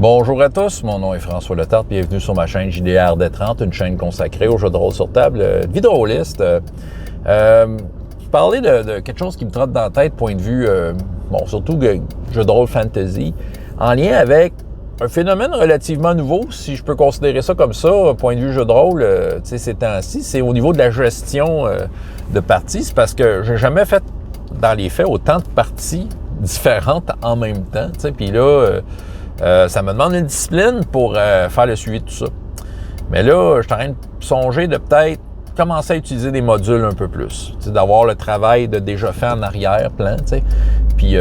Bonjour à tous, mon nom est François Letarte, bienvenue sur ma chaîne JDR D30, une chaîne consacrée aux jeux de rôle sur table, vie de rôliste. Je parlais de quelque chose qui me trotte dans la tête, point de vue, surtout jeux de rôle fantasy, en lien avec un phénomène relativement nouveau, si je peux considérer ça comme ça, point de vue jeu de rôle, ces temps-ci, c'est au niveau de la gestion de parties. C'est parce que j'ai jamais fait, dans les faits, autant de parties différentes en même temps, puis là... ça me demande une discipline pour faire le suivi de tout ça. Mais là, je suis en train de songer de peut-être commencer à utiliser des modules un peu plus. D'avoir le travail de déjà fait en arrière-plan, puis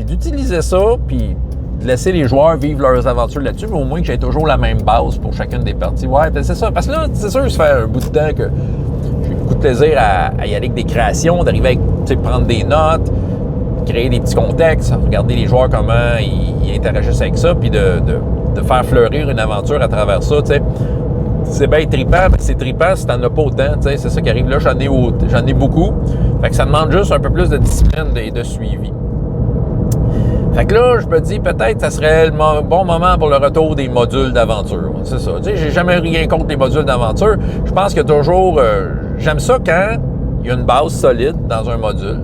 d'utiliser ça, puis de laisser les joueurs vivre leurs aventures là-dessus, mais au moins que j'ai toujours la même base pour chacune des parties. Ouais, c'est ça. Parce que là, c'est sûr, ça fait un bout de temps que j'ai beaucoup de plaisir à y aller avec des créations, d'arriver à prendre des notes, créer des petits contextes, regarder les joueurs comment ils interagissent avec ça, puis de faire fleurir une aventure à travers ça, tu sais. C'est bien trippant, mais c'est trippant si t'en as pas autant, tu sais, c'est ça qui arrive là, j'en ai beaucoup. Fait que ça demande juste un peu plus de discipline et de suivi. Fait que là, je me dis, peut-être ça serait le bon moment pour le retour des modules d'aventure. C'est ça. Tu sais, j'ai jamais rien contre les modules d'aventure. Je pense que toujours... j'aime ça quand il y a une base solide dans un module.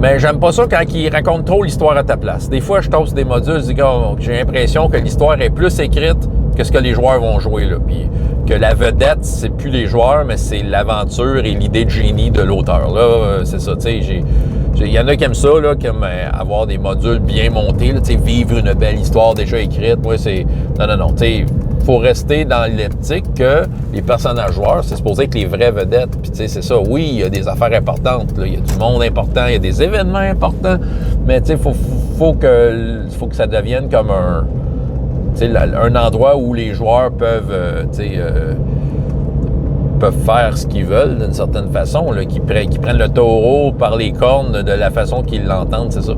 Mais j'aime pas ça quand ils racontent trop l'histoire à ta place. Des fois, je tombe sur des modules, je dis que j'ai l'impression que l'histoire est plus écrite que ce que les joueurs vont jouer, là. Puis que la vedette, c'est plus les joueurs, mais c'est l'aventure et l'idée de génie de l'auteur. Là, c'est ça, tu sais, il y en a qui aiment ça, là, qui aiment avoir des modules bien montés, là, tu sais, vivre une belle histoire déjà écrite. Moi, c'est... Non, tu sais... faut rester dans l'optique que les personnages joueurs, c'est supposé être les vraies vedettes. Puis tu sais, c'est ça. Oui, il y a des affaires importantes. Là. Il y a du monde important, il y a des événements importants. Mais tu sais, faut que ça devienne comme un endroit où les joueurs peuvent, peuvent faire ce qu'ils veulent d'une certaine façon, là, qui prennent le taureau par les cornes de la façon qu'ils l'entendent, c'est ça.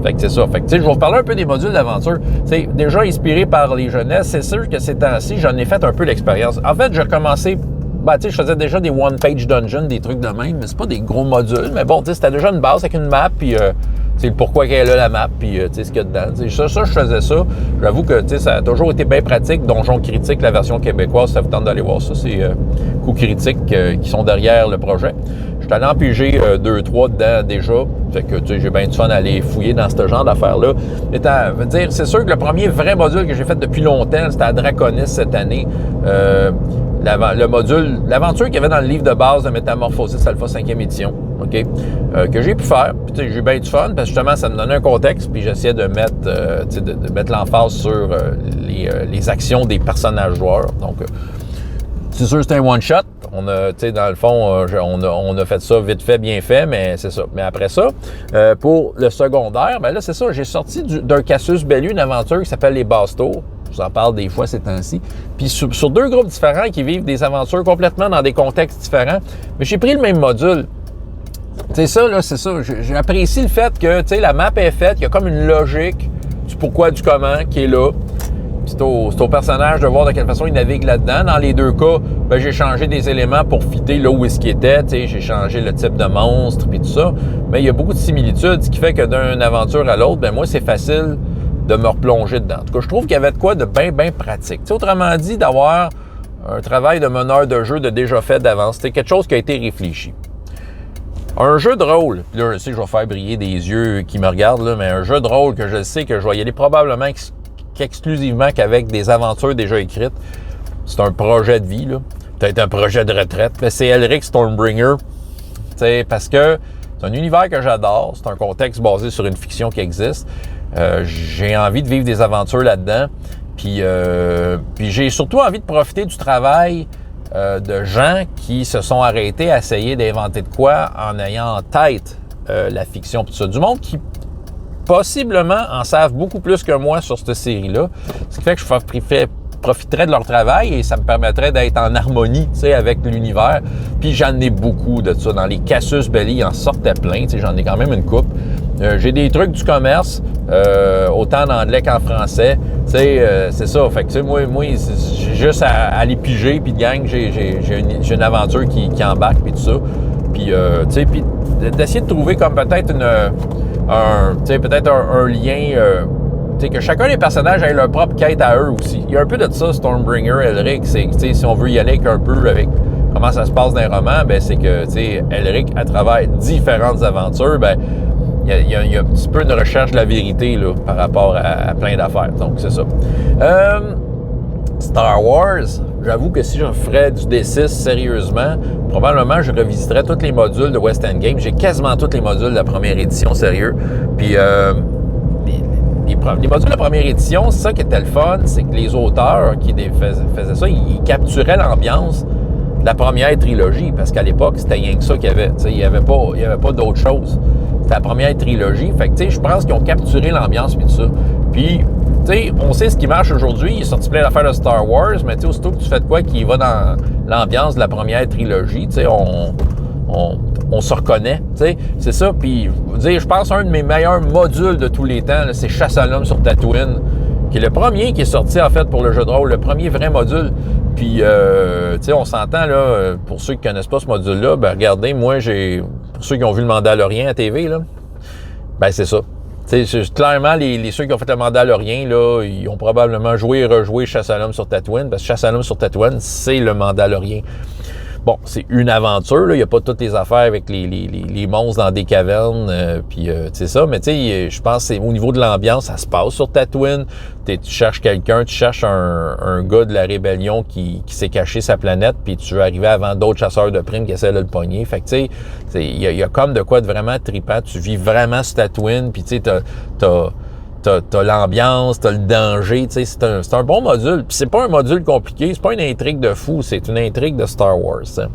Fait que c'est ça. Fait que, tu sais, je vais vous parler un peu des modules d'aventure. C'est déjà inspiré par les jeunesses. C'est sûr que ces temps-ci, j'en ai fait un peu l'expérience. En fait, j'ai commencé... tu sais, je faisais déjà des one-page dungeons, des trucs de même, mais c'est pas des gros modules. Mais bon, tu sais, c'était déjà une base avec une map, puis... c'est le pourquoi qu'elle est là, la map, puis tu sais, ce qu'il y a dedans. Ça, je faisais ça. J'avoue que, tu sais, ça a toujours été bien pratique. Donjon Critique, la version québécoise, ça vous tente d'aller voir ça. C'est Coups Critiques qui sont derrière le projet. Je suis allé en piger 2-3 dedans déjà. Fait que, tu sais, j'ai bien du fun à aller fouiller dans ce genre d'affaires-là. Mais c'est sûr que le premier vrai module que j'ai fait depuis longtemps, c'était à Draconis cette année. Le module, l'aventure qu'il y avait dans le livre de base de Métamorphosis Alpha 5e édition, OK? Que j'ai pu faire. Puis j'ai bien du fun, parce que justement, ça me donnait un contexte, puis j'essayais de mettre, de mettre l'emphase sur les actions des personnages joueurs. Donc, c'est sûr, c'était un one-shot. On a, tu sais, dans le fond, on a fait ça vite fait, bien fait, mais c'est ça. Mais après ça, pour le secondaire, ben là, c'est ça, j'ai sorti d'un Casus Belli une aventure qui s'appelle Les Bastos. Je vous en parle des fois ces temps-ci. Puis sur deux groupes différents qui vivent des aventures complètement dans des contextes différents. Mais j'ai pris le même module. Tu sais, ça, là, c'est ça. J'apprécie le fait que, tu sais, la map est faite, il y a comme une logique du pourquoi, du comment qui est là. C'est au personnage de voir de quelle façon il navigue là-dedans. Dans les deux cas, ben, j'ai changé des éléments pour fitter là où est-ce qu'il était. Tu sais, j'ai changé le type de monstre et tout ça. Mais il y a beaucoup de similitudes, ce qui fait que d'une aventure à l'autre, ben moi, c'est facile de me replonger dedans. En tout cas, je trouve qu'il y avait de quoi de bien pratique. Tu sais, autrement dit, d'avoir un travail de meneur de jeu de déjà fait d'avance. C'est quelque chose qui a été réfléchi. Un jeu de rôle, puis là, je sais que je vais faire briller des yeux qui me regardent, là, mais un jeu de rôle que je sais que je vais y aller probablement qu'exclusivement qu'avec des aventures déjà écrites, c'est un projet de vie, là. Peut-être un projet de retraite, mais c'est Elric Stormbringer. Tu sais, parce que c'est un univers que j'adore, c'est un contexte basé sur une fiction qui existe. J'ai envie de vivre des aventures là-dedans. Puis j'ai surtout envie de profiter du travail de gens qui se sont arrêtés à essayer d'inventer de quoi en ayant en tête la fiction. Tout ça. Du monde qui possiblement en savent beaucoup plus que moi sur cette série-là. Ce qui fait que je profiterais de leur travail et ça me permettrait d'être en harmonie, tu sais, avec l'univers. Puis j'en ai beaucoup de ça. Dans les Casus Belli, il en sortait plein, tu sais, j'en ai quand même une couple. J'ai des trucs du commerce, autant en anglais qu'en français. Tu sais, c'est ça. Fait que, tu sais, moi j'ai juste à aller piger, puis de gang, j'ai une aventure qui embarque, puis tout ça. Puis, tu sais, puis d'essayer de trouver comme peut-être un lien que chacun des personnages ait leur propre quête à eux aussi. Il y a un peu de ça, Stormbringer, Elric, c'est si on veut y aller avec un peu avec comment ça se passe dans les romans, ben c'est que Elric, à travers différentes aventures, ben il y a un petit peu une recherche de la vérité là, par rapport à plein d'affaires. Donc c'est ça. Star Wars, j'avoue que si j'en ferais du D6 sérieusement, probablement je revisiterais tous les modules de West End Games. J'ai quasiment tous les modules de la première édition, sérieux. Puis les modules de la première édition, c'est ça qui était le fun, c'est que les auteurs qui faisaient ça, ils capturaient l'ambiance de la première trilogie, parce qu'à l'époque, c'était rien que ça qu'il y avait. Il n'y avait pas d'autre chose. C'était la première trilogie. Fait que, je pense qu'ils ont capturé l'ambiance et tout ça. Puis, on sait ce qui marche aujourd'hui. Il est sorti plein d'affaires de Star Wars, mais aussitôt que tu fais de quoi qui va dans l'ambiance de la première trilogie, on se reconnaît, c'est ça. Puis, je pense un de mes meilleurs modules de tous les temps, là, c'est Chasse à l'homme sur Tatooine, qui est le premier qui est sorti, en fait, pour le jeu de rôle, le premier vrai module. Puis, on s'entend, là, pour ceux qui connaissent pas ce module-là, ben regardez, moi, pour ceux qui ont vu le Mandalorian à TV, là, ben c'est ça. Clairement, ceux qui ont fait le Mandalorian, là, ils ont probablement joué et rejoué Chasse à l'homme sur Tatooine, parce que Chasse à l'homme sur Tatooine, c'est le Mandalorian. Bon, c'est une aventure, là. Il n'y a pas toutes les affaires avec les monstres dans des cavernes, puis c'est ça. Mais je pense que c'est au niveau de l'ambiance, ça se passe sur Tatooine. Tu cherches quelqu'un, tu cherches un gars de la rébellion qui s'est caché sa planète, puis tu veux arriver avant d'autres chasseurs de primes qui essaient de le pogner. Fait que tu sais, il y a comme de quoi de vraiment trippant. Tu vis vraiment sur Tatooine, puis tu sais, t'as l'ambiance, t'as le danger, tu sais, c'est un bon module. Puis c'est pas un module compliqué, c'est pas une intrigue de fou, c'est une intrigue de Star Wars. Hein.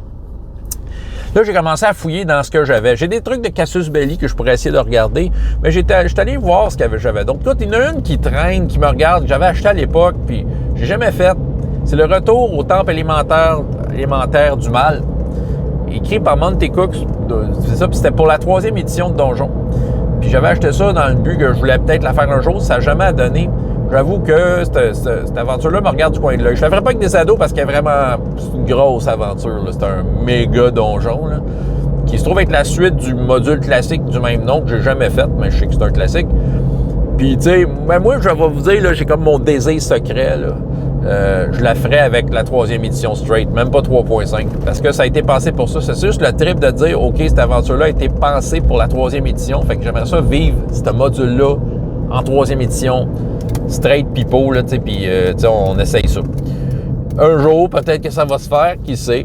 Là, j'ai commencé à fouiller dans ce que j'avais. J'ai des trucs de Cassius Belli que je pourrais essayer de regarder, mais j'étais allé voir ce que j'avais. Donc, là, il y en a une qui traîne, qui me regarde, que j'avais acheté à l'époque, puis j'ai jamais fait. C'est le retour au temple élémentaire du mal, écrit par Monte Cook. C'est ça, puis c'était pour la 3e édition de Donjon. Puis j'avais acheté ça dans le but que je voulais peut-être la faire un jour. Ça n'a jamais donné. J'avoue que cette aventure-là me regarde du coin de l'œil. Je ne la ferais pas avec des ados parce qu'elle est vraiment... C'est une grosse aventure. C'est un méga donjon là, qui se trouve être la suite du module classique du même nom que j'ai jamais fait, mais je sais que c'est un classique. Puis, tu sais, moi, je vais vous dire, là, j'ai comme mon désir secret, là. Je la ferais avec la 3e édition straight, même pas 3.5, parce que ça a été pensé pour ça. C'est juste le trip de dire, OK, cette aventure-là a été pensée pour la 3e édition, fait que j'aimerais ça vivre ce module-là en 3e édition, straight people, là, tu sais, puis on essaye ça. Un jour, peut-être que ça va se faire, qui sait.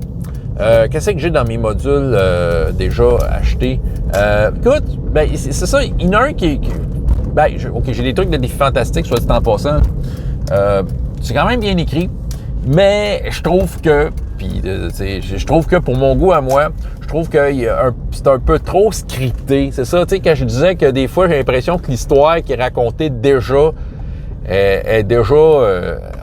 Qu'est-ce que j'ai dans mes modules déjà achetés? Écoute, ben, c'est ça, il y en a un qui OK, j'ai des trucs de défis fantastiques, soit dit en passant. C'est quand même bien écrit, mais je trouve que, je trouve que pour mon goût à moi, je trouve que c'est un peu trop scripté. C'est ça, tu sais, quand je disais que des fois, j'ai l'impression que l'histoire qui est racontée déjà est déjà,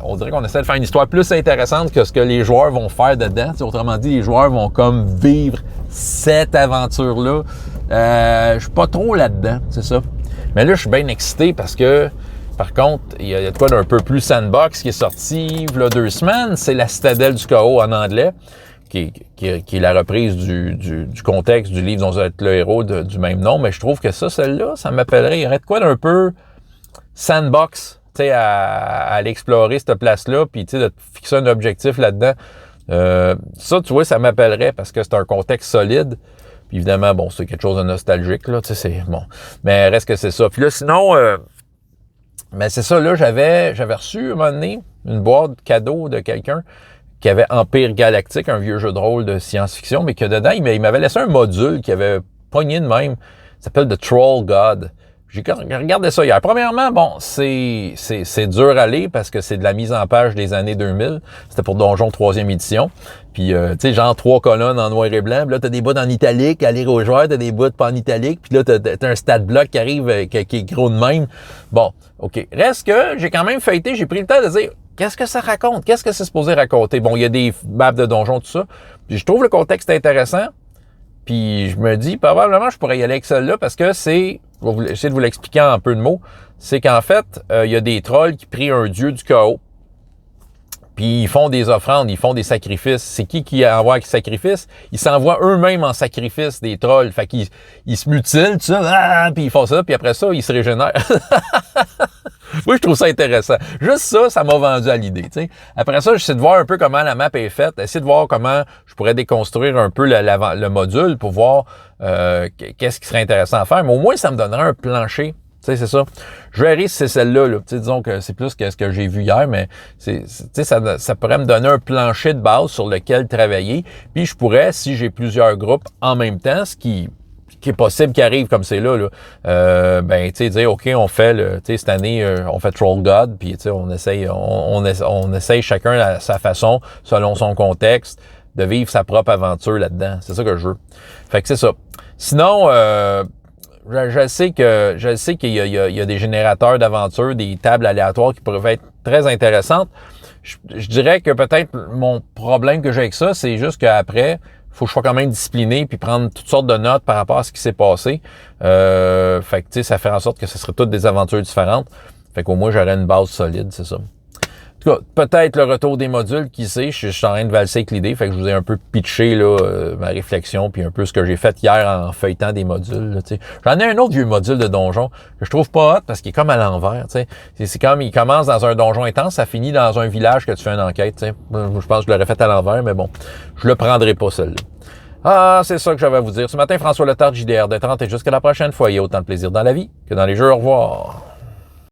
on dirait qu'on essaie de faire une histoire plus intéressante que ce que les joueurs vont faire dedans. T'sais, autrement dit, les joueurs vont comme vivre cette aventure-là. Je suis pas trop là-dedans, c'est ça. Mais là, je suis bien excité parce que, par contre, il y a de quoi d'un peu plus sandbox qui est sorti il y a 2 semaines. C'est La Citadelle du Chaos en anglais, qui est la reprise du contexte du livre dont vous êtes le héros du même nom. Mais je trouve que celle-là, ça m'appellerait, il y aurait de quoi d'un peu sandbox, tu sais, à aller explorer cette place-là, puis tu sais, de fixer un objectif là-dedans. Ça, tu vois, ça m'appellerait parce que c'est un contexte solide. Puis évidemment, bon, c'est quelque chose de nostalgique, là, tu sais, c'est bon. Mais reste que c'est ça. Puis là, sinon, mais c'est ça, là, j'avais reçu, un moment donné, une boîte cadeau de quelqu'un qui avait Empire Galactique, un vieux jeu de rôle de science-fiction, mais que dedans, il m'avait laissé un module qui avait pogné de même. Ça s'appelle The Troll God. J'ai regardé ça hier. Premièrement, bon, c'est dur à lire parce que c'est de la mise en page des années 2000. C'était pour Donjon 3e édition. Puis, tu sais, genre 3 colonnes en noir et blanc. Puis là, t'as des bouts en italique à lire aux joueurs. T'as des bouts pas en italique. Puis là, t'as un stat block qui arrive, qui est gros de même. Bon, OK. Reste que j'ai quand même feuilleté. J'ai pris le temps de dire, qu'est-ce que ça raconte? Qu'est-ce que c'est supposé raconter? Bon, il y a des maps de donjon, tout ça. Puis je trouve le contexte intéressant. Puis je me dis, probablement, je pourrais y aller avec celle-là parce que je vais essayer de vous l'expliquer en peu de mots. C'est qu'en fait, il y a des trolls qui prient un dieu du chaos. Puis ils font des offrandes, ils font des sacrifices. C'est qui envoie des sacrifices? Ils s'envoient eux-mêmes en sacrifice, des trolls. Fait qu'ils se mutilent, tout ça, puis ils font ça, puis après ça, ils se régénèrent. Moi, je trouve ça intéressant. Juste ça, ça m'a vendu à l'idée. T'sais. Après ça, j'essaie de voir un peu comment la map est faite, essayer de voir comment je pourrais déconstruire un peu le module pour voir qu'est-ce qui serait intéressant à faire. Mais au moins, ça me donnerait un plancher. Tu sais, c'est ça. Je verrai si c'est celle-là. Là. Disons que c'est plus que ce que j'ai vu hier, mais ça pourrait me donner un plancher de base sur lequel travailler. Puis je pourrais, si j'ai plusieurs groupes en même temps, ce qui est possible qui arrive comme c'est là, ben, tu sais, dire, OK, on fait, cette année, on fait Troll God, puis, tu sais, on essaye chacun à sa façon, selon son contexte, de vivre sa propre aventure là-dedans. C'est ça que je veux. Fait que c'est ça. Sinon, je sais qu'il y a des générateurs d'aventures, des tables aléatoires qui pourraient être très intéressantes. Je dirais que peut-être mon problème que j'ai avec ça, c'est juste qu'après, faut que je sois quand même discipliné puis prendre toutes sortes de notes par rapport à ce qui s'est passé. Fait que, tu sais, ça fait en sorte que ce serait toutes des aventures différentes. Fait qu'au moins, j'aurais une base solide, c'est ça. En tout cas, peut-être le retour des modules, qui sait, je suis en train de valser avec l'idée, fait que je vous ai un peu pitché là, ma réflexion, puis un peu ce que j'ai fait hier en feuilletant des modules. Là, j'en ai un autre vieux module de donjon que je trouve pas hot parce qu'il est comme à l'envers. C'est comme il commence dans un donjon intense, ça finit dans un village que tu fais une enquête. T'sais. Je pense que je l'aurais fait à l'envers, mais bon, je le prendrai pas celle-là. Ah, c'est ça que j'avais à vous dire. Ce matin, François Letard, JDR de 30, et jusqu'à la prochaine fois, il y a autant de plaisir dans la vie que dans les jeux. Au revoir.